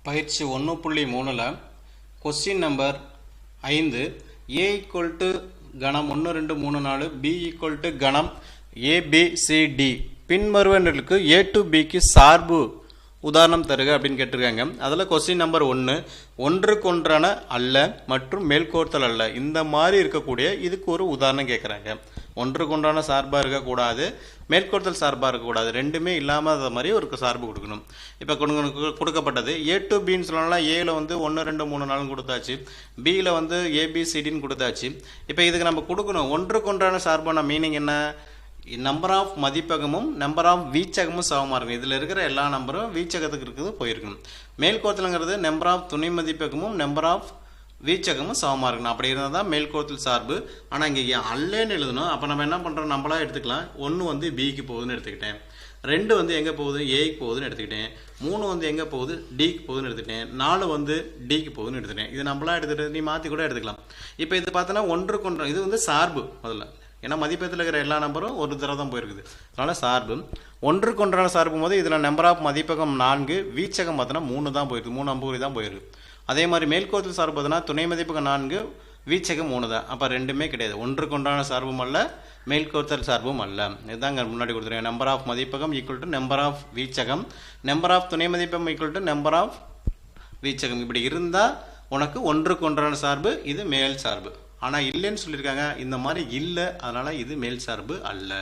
பயிற்சி 1.3ல question number 5 a equal to கணம் 1 2 3 4 b equal to கணம் a b c d பின்வருவனர்களுக்கு a to b க்கு சார்பு உதாரணம் தருக அப்படின்னு கேட்டிருக்காங்க. அதில் கொஸ்டின் நம்பர் 1 ஒன்றுக்கொன்றான அல்ல மற்றும் மேல்கோர்த்தல் அல்ல இந்த மாதிரி இருக்கக்கூடிய இதுக்கு ஒரு உதாரணம் கேட்குறாங்க. ஒன்றுக்கொன்றான சார்பாக இருக்கக்கூடாது, மேற்கோர்த்தல் சார்பாக இருக்கக்கூடாது, ரெண்டுமே இல்லாமல் மாதிரி ஒரு சார்பு கொடுக்கணும். இப்போ கொடுக்கப்பட்டது ஏ டு பின்னு சொல்லலாம். ஏல வந்து 1 2 3 4 கொடுத்தாச்சு, பியில் வந்து ஏபிசிடின்னு கொடுத்தாச்சு. இப்போ இதுக்கு நம்ம கொடுக்கணும் ஒன்றுக்கொன்றான சார்பான மீனிங் என்ன? நம்பர் ஆஃப் மதிப்பகமும் நம்பர் ஆஃப் வீச்சகமும் சமமாக இருக்கும். இதில் இருக்கிற எல்லா நம்பரும் வீச்சகத்துக்கு இருக்குது போயிருக்கணும். மேல்கோர்த்தலுங்கிறது நம்பர் ஆஃப் துணை மதிப்பகமும் நம்பர் ஆஃப் வீச்சகமும் சமமாக இருக்கணும். அப்படி இருந்தால் தான் மேல்கோர்த்தல் சார்பு. ஆனால் இங்கே அல்லேன்னு எழுதணும். அப்போ நம்ம என்ன பண்ணுறோம், நம்மளா எடுத்துக்கலாம். 1 வந்து பிக்கு போகுதுன்னு எடுத்துக்கிட்டேன், 2 வந்து எங்கே போகுது ஏக்கு போகுதுன்னு எடுத்துக்கிட்டேன், 3 வந்து எங்கே போகுது டிக்கு போகுதுன்னு எடுத்துக்கிட்டேன், 4 வந்து டிக்கு போகுதுன்னு எடுத்துக்கிட்டேன். இது நம்மளா எடுத்துகிட்டு நீ மாற்றி கூட எடுத்துக்கலாம். இப்போ இது பார்த்தோன்னா ஒன்றுக்கொன்று இது வந்து சார்பு முதல்ல. ஏன்னா மதிப்பகத்தில் இருக்கிற எல்லா நம்பரும் ஒரு தடவை தான் போயிருக்குது. அதனால் சார்பு ஒன்றுக்கொன்றான சார்பும் போது இதில் நம்பர் ஆஃப் மதிப்பகம் 4, வீச்சகம் பார்த்தோன்னா 3 தான் போயிருக்கு, 3 அம்புக்குறி தான் போயிருக்கு. அதே மாதிரி மேல்கோர்த்தல் சார்பு பார்த்தோன்னா துணை மதிப்பகம் 4, வீச்சகம் 3 தான். அப்போ ரெண்டுமே கிடையாது. ஒன்றுக்கொன்றான சார்பும் அல்ல, மேல்கோர்த்தல் சார்பும் அல்ல. இதுதாங்க முன்னாடி கொடுத்துருக்கேன். நம்பர் ஆஃப் மதிப்பகம் ஈக்குவல் டு நம்பர் ஆஃப் வீச்சகம், நம்பர் ஆஃப் துணை மதிப்பகம் ஈக்குவல் டு நம்பர் ஆஃப் வீச்சகம். இப்படி இருந்தால் உனக்கு ஒன்றுக்கொன்றான சார்பு, இது மேல் சார்பு. ஆனால் இல்லைன்னு சொல்லியிருக்காங்க. இந்த மாதிரி இல்லை, அதனால் இது மேல் சார்பு அல்ல.